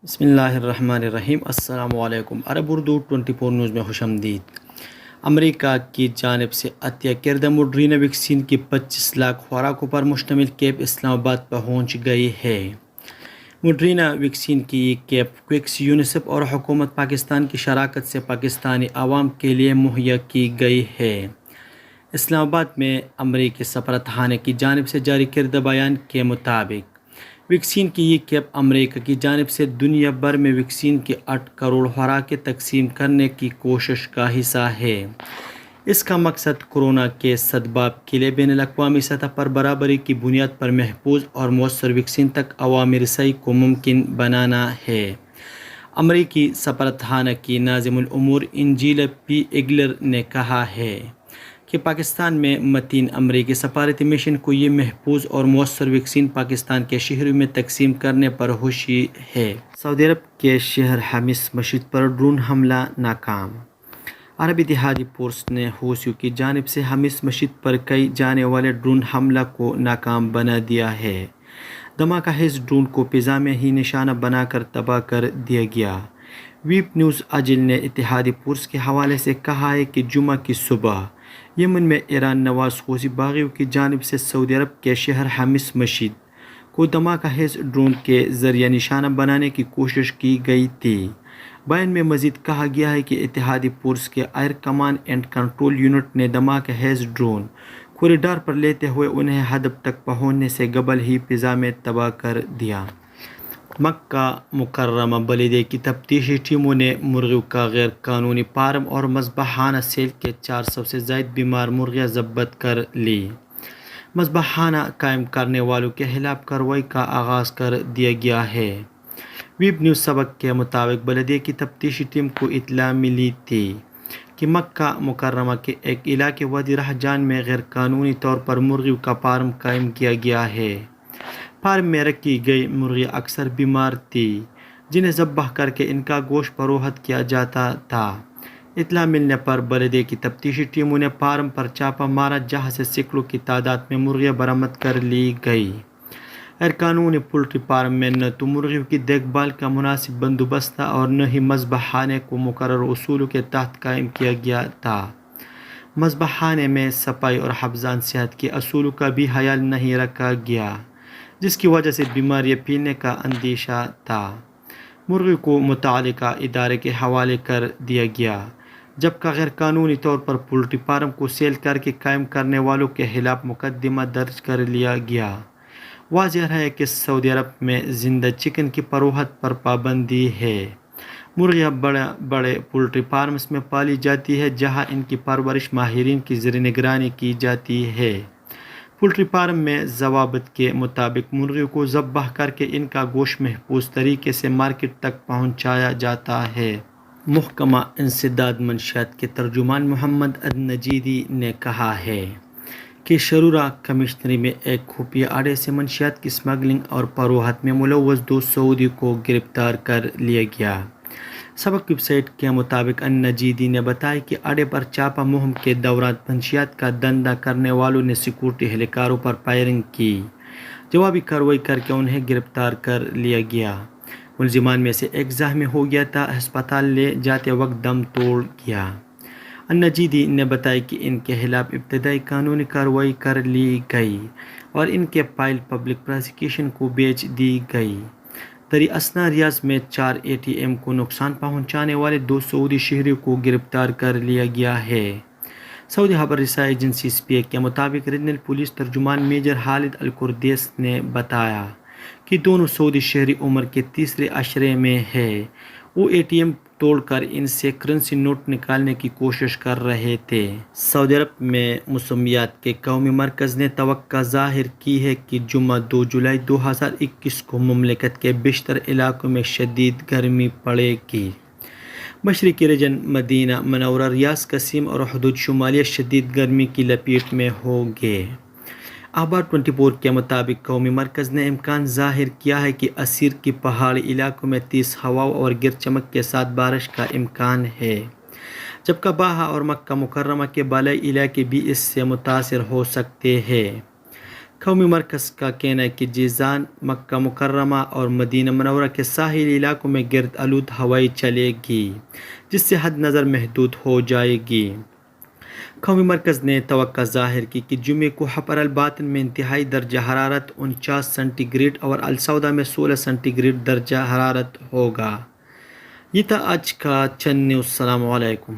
بسم اللہ الرحمن الرحیم۔ السلام علیکم۔ عرب اردو 24 نیوز میں خوش آمدید۔ امریکہ کی جانب سے عطیہ کردہ موڈرنا ویکسین کی 25 لاکھ خوراکوں پر مشتمل کیپ اسلام آباد پہنچ گئی ہے۔ موڈرنا ویکسین کی یہ کیپ کویکس یونیسیف اور حکومت پاکستان کی شراکت سے پاکستانی عوام کے لیے مہیا کی گئی ہے۔ اسلام آباد میں امریکی سفارتخانے کی جانب سے جاری کردہ بیان کے مطابق ویکسین کی یہ کیپ امریکہ کی جانب سے دنیا بھر میں ویکسین کی 8 کروڑ خوراکیں تقسیم کرنے کی کوشش کا حصہ ہے۔ اس کا مقصد کورونا کے سدباب کے لیے بین الاقوامی سطح پر برابری کی بنیاد پر محفوظ اور مؤثر ویکسین تک عوامی رسائی کو ممکن بنانا ہے۔ امریکی سفارتخانہ کی ناظم الامور انجیلا پی ایگلر نے کہا ہے کہ پاکستان میں متعین امریکی سفارتی مشن کو یہ محفوظ اور مؤثر ویکسین پاکستان کے شہروں میں تقسیم کرنے پر خوشی ہے۔ سعودی عرب کے شہر حمص مسجد پر ڈرون حملہ ناکام۔ عرب اتحادی فورس نے حوثیوں کی جانب سے حمص مسجد پر کیے جانے والے ڈرون حملہ کو ناکام بنا دیا ہے۔ دھماکہ خیز ڈرون کو فضا میں ہی نشانہ بنا کر تباہ کر دیا گیا۔ ویب نیوز اجل نے اتحادی فورس کے حوالے سے کہا ہے کہ جمعہ کی صبح یمن میں ایران نواز حوثی باغیوں کی جانب سے سعودی عرب کے شہر حمص مسجد کو دھماکہ خیز ڈرون کے ذریعے نشانہ بنانے کی کوشش کی گئی تھی۔ بیان میں مزید کہا گیا ہے کہ اتحادی فورس کے air command and control unit نے دھماکہ خیز ڈرون کو ریڈار پر لیتے ہوئے انہیں ہدف تک پہنچنے سے قبل ہی فضا میں تباہ کر دیا۔ مکہ مکرمہ بلدیہ کی تفتیشی ٹیموں نے مرغیوں کا غیر قانونی فارم اور مذبحانہ سیل کے 400 سے زائد بیمار مرغیاں ضبط کر لی۔ مذبحانہ قائم کرنے والوں کے خلاف کارروائی کا آغاز کر دیا گیا ہے۔ ویب نیوز سبق کے مطابق بلدیہ کی تفتیشی ٹیم کو اطلاع ملی تھی کہ مکہ مکرمہ کے ایک علاقے وادی رحجان میں غیر قانونی طور پر مرغیوں کا فارم قائم کیا گیا ہے۔ فارم میں رکھی گئی مرغیاں اکثر بیمار تھیں جنہیں ذبح کر کے ان کا گوشت فروخت کیا جاتا تھا۔ اطلاع ملنے پر بلدیہ کی تفتیشی ٹیموں نے فارم پر چھاپہ مارا جہاں سے سینکڑوں کی تعداد میں مرغیاں برآمد کر لی گئی۔ غیر قانونی پولٹری فارم میں نہ تو مرغیوں کی دیکھ بھال کا مناسب بندوبست تھا اور نہ ہی مذبحانے کو مقررہ اصولوں کے تحت قائم کیا گیا تھا۔ مذبحانے میں صفائی اور حفظان صحت کے اصولوں کا بھی خیال نہیں رکھا گیا جس کی وجہ سے بیماریاں پھیلنے کا اندیشہ تھا۔ مرغیوں کو متعلقہ ادارے کے حوالے کر دیا گیا جبکہ غیر قانونی طور پر پولٹری فارم کو سیل کر کے قائم کرنے والوں کے خلاف مقدمہ درج کر لیا گیا۔ واضح ہے کہ سعودی عرب میں زندہ چکن کی فروخت پر پابندی ہے۔ مرغیاں بڑے پولٹری فارمز میں پالی جاتی ہیں جہاں ان کی پرورش ماہرین کی زیر نگرانی کی جاتی ہے۔ پولٹری فارم میں ضوابط کے مطابق مرغیوں کو ذبح کر کے ان کا گوشت محفوظ طریقے سے مارکیٹ تک پہنچایا جاتا ہے۔ محکمہ انسداد منشیات کے ترجمان محمد النجیدی نے کہا ہے کہ شرورہ کمشنری میں ایک خفیہ اڈے سے منشیات کی اسمگلنگ اور فروخت میں ملوث 2 سعودی کو گرفتار کر لیا گیا۔ سبق ویب سائٹ کے مطابق النجیدی نے بتایا کہ اڈے پر چھاپہ مہم کے دوران منشیات کا دھندہ کرنے والوں نے سیکورٹی اہلکاروں پر فائرنگ کی۔ جوابی کارروائی کر کے انہیں گرفتار کر لیا گیا۔ ملزمان میں سے ایک زخمی ہو گیا تھا، ہسپتال لے جاتے وقت دم توڑ گیا۔ النجیدی نے بتایا کہ ان کے خلاف ابتدائی قانونی کارروائی کر لی گئی اور ان کے فائل پبلک پراسیکیوشن کو بھیج دی گئی۔ دریں اثنا ریاض میں 4 اے ٹی ایم کو نقصان پہنچانے والے 2 سعودی شہریوں کو گرفتار کر لیا گیا ہے۔ سعودی خبر رساں ایجنسی SPA کے مطابق ریجنل پولیس ترجمان میجر خالد القردیس نے بتایا کہ دونوں سعودی شہری عمر کے تیسرے عشرے میں ہیں۔ وہ ATM توڑ کر ان سے کرنسی نوٹ نکالنے کی کوشش کر رہے تھے۔ سعودی عرب میں موسمیات کے قومی مرکز نے توقع ظاہر کی ہے کہ جمعہ 2 جولائی 2021 کو مملکت کے بیشتر علاقوں میں شدید گرمی پڑے گی۔ مشرقی ریجن مدینہ منورہ، ریاض، قصیم اور حدود شمالیہ شدید گرمی کی لپیٹ میں ہوں گے۔ اخبار 24 کے مطابق قومی مرکز نے امکان ظاہر کیا ہے کہ عسیر کی پہاڑی علاقوں میں تیز ہواؤں اور گرج چمک کے ساتھ بارش کا امکان ہے جبکہ باہا اور مکہ مکرمہ کے بالائی علاقے بھی اس سے متاثر ہو سکتے ہیں۔ قومی مرکز کا کہنا ہے کہ جیزان، مکہ مکرمہ اور مدینہ منورہ کے ساحلی علاقوں میں گرد آلود ہوائیں چلے گی، جس سے حد نظر محدود ہو جائے گی۔ قومی مرکز نے توقع ظاہر کی کہ جمعے کو حبر الباطن میں انتہائی درجہ حرارت 49 سینٹی گریڈ اور السوداء میں 16 سینٹی گریڈ درجہ حرارت ہوگا۔ یہ تھا آج کا چند نیوز۔ السلام علیکم۔